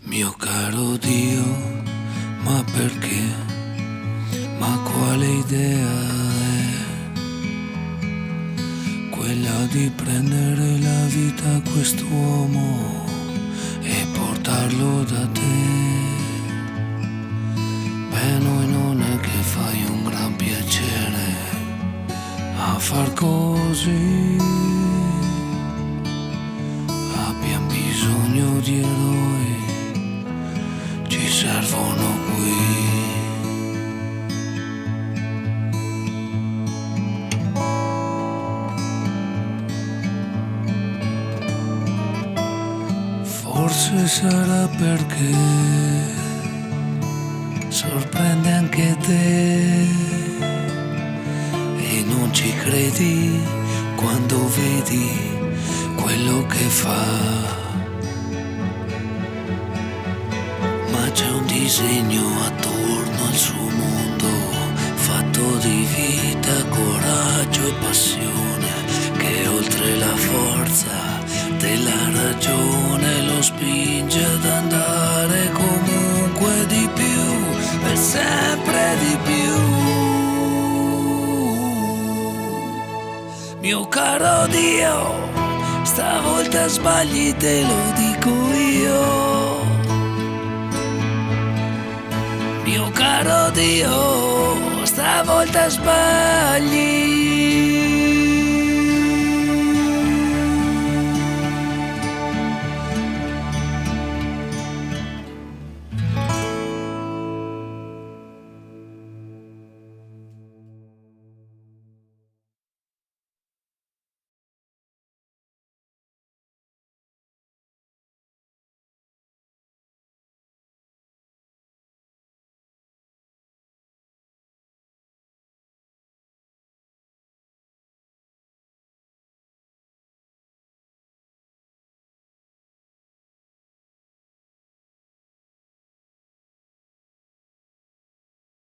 Mio caro Dio, ma perché? Ma quale idea è quella di prendere la vita a quest'uomo e portarlo da te? Beh, noi non è che fai un gran piacere a far così. Abbiamo bisogno di eroi, ci servono qui. Forse sarà perché sorprende anche te e non ci credi quando vedi quello che fa. Ma c'è un disegno attorno al suo mondo, fatto di vita, coraggio e passione, che oltre la forza della ragione lo spinge ad andare comunque di più, per sempre di più. Mio caro Dio, stavolta sbagli, te lo dico io. Mio caro Dio, stavolta sbagli.